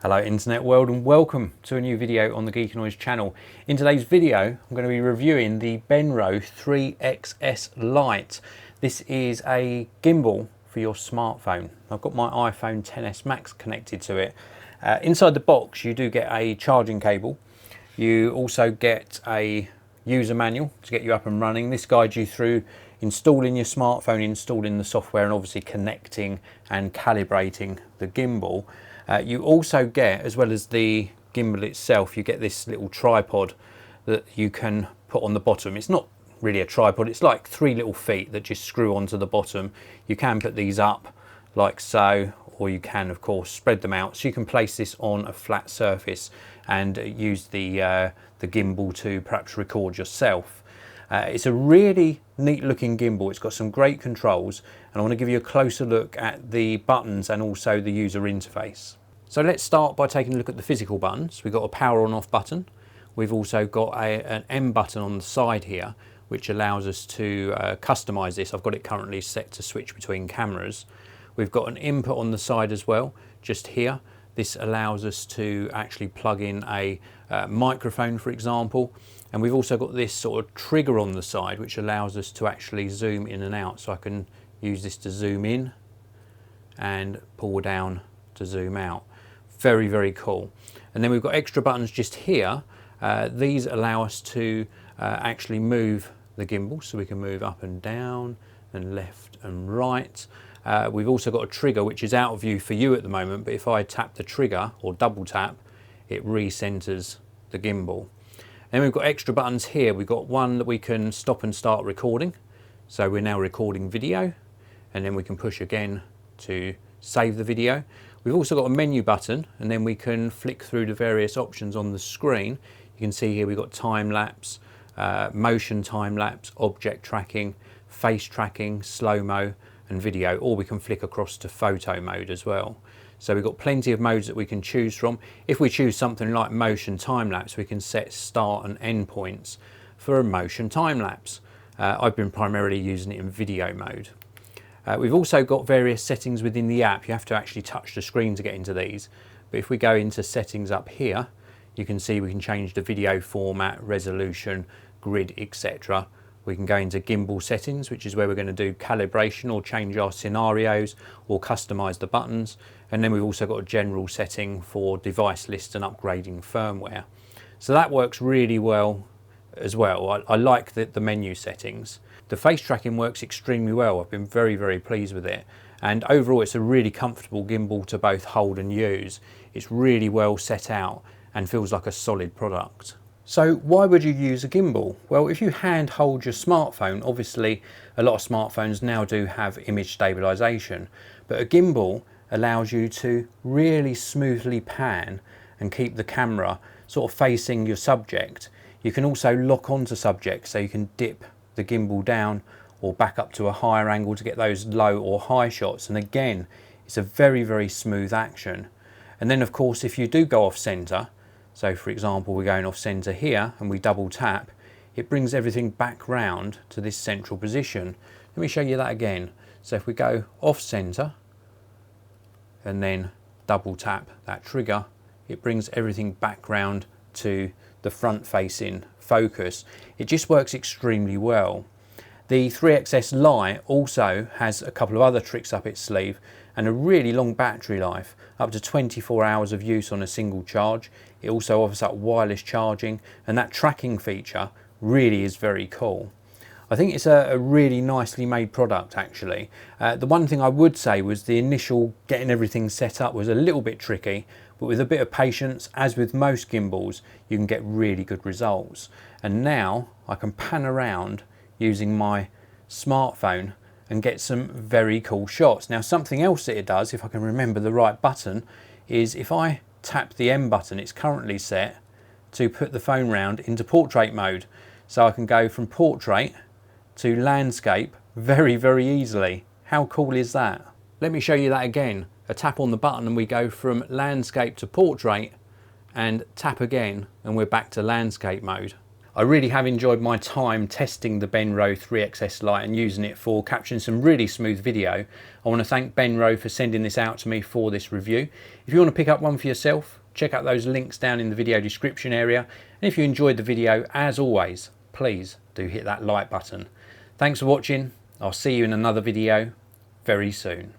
Hello internet world and welcome to a new video on the Geekanoids channel. In today's video I'm going to be reviewing the Benro 3XS Lite. This is a gimbal for your smartphone. I've got my iPhone XS Max connected to it. Inside the box you do get a charging cable. You also get a user manual to get you up and running. This guides you through installing your smartphone, installing the software and obviously connecting and calibrating the gimbal. You also get, as well as the gimbal itself, you get this little tripod that you can put on the bottom. It's not really a tripod, it's like three little feet that just screw onto the bottom. You can put these up like so, or you can of course spread them out. So you can place this on a flat surface and use the gimbal to perhaps record yourself. It's a really neat looking gimbal. It's got some great controls and I want to give you a closer look at the buttons and also the user interface. So let's start by taking a look at the physical buttons. We've got a power on off button. We've also got an M button on the side here which allows us to customize this. I've got it currently set to switch between cameras. We've got an input on the side as well, just here. This allows us to actually plug in a microphone, for example. And we've also got this sort of trigger on the side which allows us to actually zoom in and out. So I can use this to zoom in and pull down to zoom out. Very, very cool. And then we've got extra buttons just here. These allow us to actually move the gimbal, so we can move up and down and left and right. We've also got a trigger which is out of view for you at the moment, but if I tap the trigger or double tap, it recenters the gimbal. Then we've got extra buttons here. We've got one that we can stop and start recording. So we're now recording video, and then we can push again to save the video. We've also got a menu button, and then we can flick through the various options on the screen. You can see here we've got time lapse, motion time lapse, object tracking, face tracking, slow-mo and video, or we can flick across to photo mode as well. So we've got plenty of modes that we can choose from. If we choose something like motion time lapse, we can set start and end points for a motion time lapse. I've been primarily using it in video mode. We've also got various settings within the app. You have to actually touch the screen to get into these. But if we go into settings up here, you can see we can change the video format, resolution, grid, etc. We can go into gimbal settings, which is where we're going to do calibration or change our scenarios or customize the buttons. And then we've also got a general setting for device list and upgrading firmware. So that works really well as well. I like the menu settings. The face tracking works extremely well. I've been very, very pleased with it. And overall, it's a really comfortable gimbal to both hold and use. It's really well set out and feels like a solid product. So why would you use a gimbal? Well, if you hand hold your smartphone, obviously a lot of smartphones now do have image stabilization, but a gimbal allows you to really smoothly pan and keep the camera sort of facing your subject. You can also lock onto subjects, so you can dip the gimbal down or back up to a higher angle to get those low or high shots. And again, it's a very, very smooth action. And then of course, if you do go off center, so for example, we're going off center here and we double tap, it brings everything back round to this central position. Let me show you that again. So if we go off center and then double tap that trigger, it brings everything back round to the front facing focus. It just works extremely well. The 3XS Lite also has a couple of other tricks up its sleeve and a really long battery life, up to 24 hours of use on a single charge. It also offers up wireless charging, and that tracking feature really is very cool. I think it's a really nicely made product actually. The one thing I would say was the initial getting everything set up was a little bit tricky, but with a bit of patience, as with most gimbals, you can get really good results. And now I can pan around using my smartphone and get some very cool shots. Now something else that it does, if I can remember the right button, is if I tap the M button, it's currently set to put the phone round into portrait mode. So I can go from portrait to landscape very, very easily. How cool is that? Let me show you that again. A tap on the button and we go from landscape to portrait, and tap again and we're back to landscape mode. I really have enjoyed my time testing the Benro 3XS Lite and using it for capturing some really smooth video. I want to thank Benro for sending this out to me for this review. If you want to pick up one for yourself, check out those links down in the video description area. And if you enjoyed the video, as always, please do hit that like button. Thanks for watching. I'll see you in another video very soon.